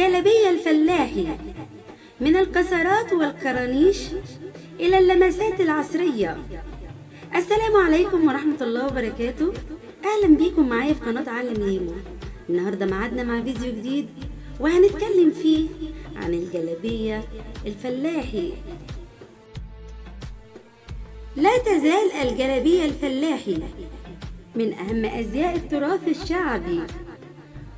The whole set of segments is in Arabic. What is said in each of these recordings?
الجلابية الفلاحي، من الكسرات والكرانيش إلى اللمسات العصرية. السلام عليكم ورحمة الله وبركاته. أهلا بيكم معايا في قناة عالم ليمو. النهاردة معادنا مع فيديو جديد وهنتكلم فيه عن الجلابية الفلاحي. لا تزال الجلابية الفلاحي من أهم أزياء التراث الشعبي،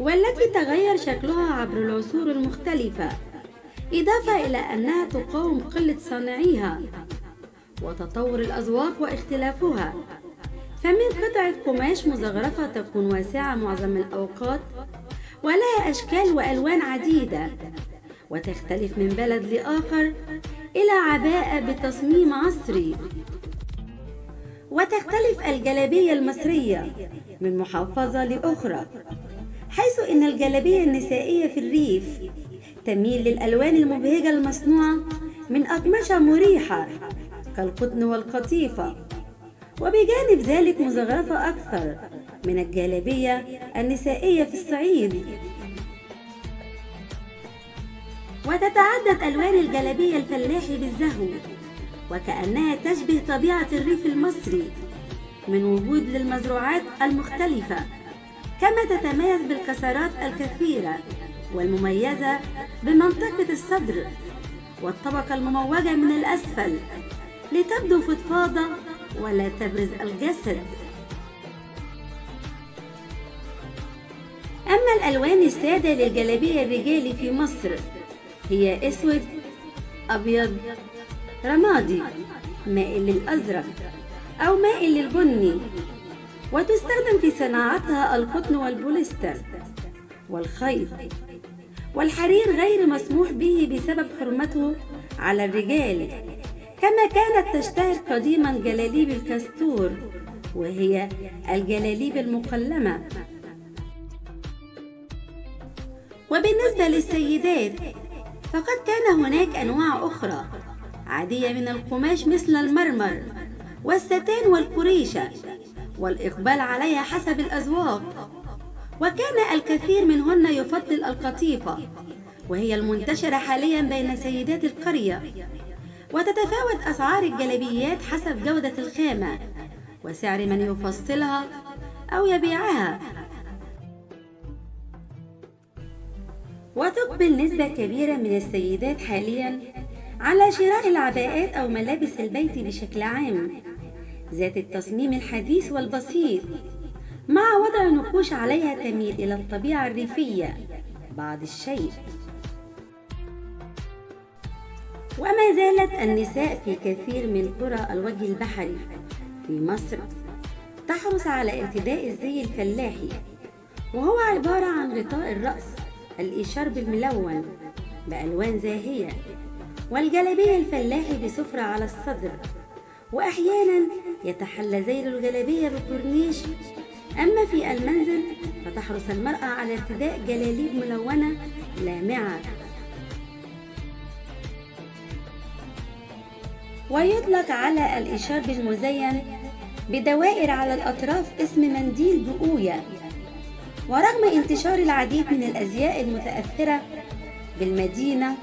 والتي تغير شكلها عبر العصور المختلفة، إضافة إلى أنها تقاوم قلة صانعيها وتطور الأذواق واختلافها. فمن قطعة قماش مزخرفة تكون واسعة معظم الأوقات ولها أشكال وألوان عديدة، وتختلف من بلد لآخر، إلى عباءة بتصميم عصري. وتختلف الجلابية المصرية من محافظة لأخرى، حيث إن الجلابية النسائية في الريف تميل للألوان المبهجة المصنوعة من أقمشة مريحة كالقطن والقطيفة، وبجانب ذلك مزخرفة أكثر من الجلابية النسائية في الصعيد. وتتعدد ألوان الجلابية الفلاحي بالزهو، وكأنها تشبه طبيعة الريف المصري من وجود للمزروعات المختلفة، كما تتميز بالكسرات الكثيرة والمميزة بمنطقة الصدر والطبقة المموجة من الأسفل لتبدو فضفاضة ولا تبرز الجسد. أما الألوان السادة للجلابية الرجالي في مصر هي أسود، أبيض، رمادي، مائل للأزرق أو مائل للبني، وتستخدم في صناعتها القطن والبوليستر والخيط. والحرير غير مسموح به بسبب حرمته على الرجال، كما كانت تشتهر قديما جلاليب الكستور، وهي الجلاليب المقلمة. وبالنسبة للسيدات فقد كان هناك أنواع أخرى عادية من القماش مثل المرمر والستان والقريشة، والإقبال عليها حسب الأذواق. وكان الكثير منهن يفضل القطيفة، وهي المنتشرة حاليا بين سيدات القرية. وتتفاوت أسعار الجلابيات حسب جودة الخامة وسعر من يفصلها أو يبيعها. وتقبل نسبة كبيرة من السيدات حاليا على شراء العباءات أو ملابس البيت بشكل عام ذات التصميم الحديث والبسيط، مع وضع نقوش عليها تميل إلى الطبيعة الريفية بعض الشيء. وما زالت النساء في كثير من قرى الوجه البحري في مصر تحرص على ارتداء الزي الفلاحي، وهو عبارة عن غطاء الرأس الإشارب الملون بألوان زاهية، والجلابية الفلاحي بسفرة على الصدر، وأحيانا يتحلى ذيل الجلابية بكورنيش. أما في المنزل فتحرص المرأة على ارتداء جلاليب ملونة لامعة. ويطلق على الإشارب المزين بدوائر على الأطراف اسم منديل بقوية. ورغم انتشار العديد من الأزياء المتأثرة بالمدينة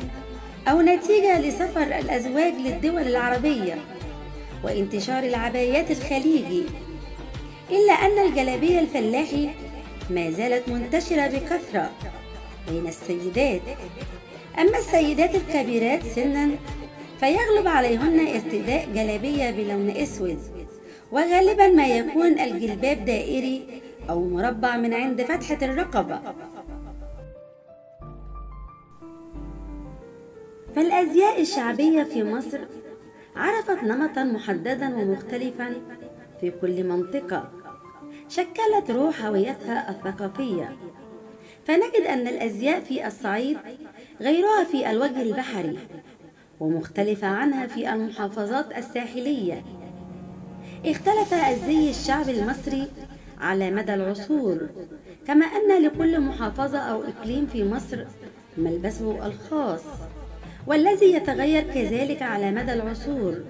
أو نتيجة لسفر الأزواج للدول العربية وانتشار العبايات الخليجي، إلا أن الجلابية الفلاحي ما زالت منتشرة بكثرة بين السيدات. أما السيدات الكبيرات سنا فيغلب عليهن ارتداء جلابية بلون أسود، وغالبا ما يكون الجلباب دائري أو مربع من عند فتحة الرقبة. فالأزياء الشعبية في مصر عرفت نمطا محددا ومختلفا في كل منطقة، شكلت روح هويتها الثقافية. فنجد أن الأزياء في الصعيد غيرها في الوجه البحري، ومختلفة عنها في المحافظات الساحلية. اختلف الزي الشعبي المصري على مدى العصور، كما أن لكل محافظة أو إقليم في مصر ملبسه الخاص، والذي يتغير كذلك على مدى العصور.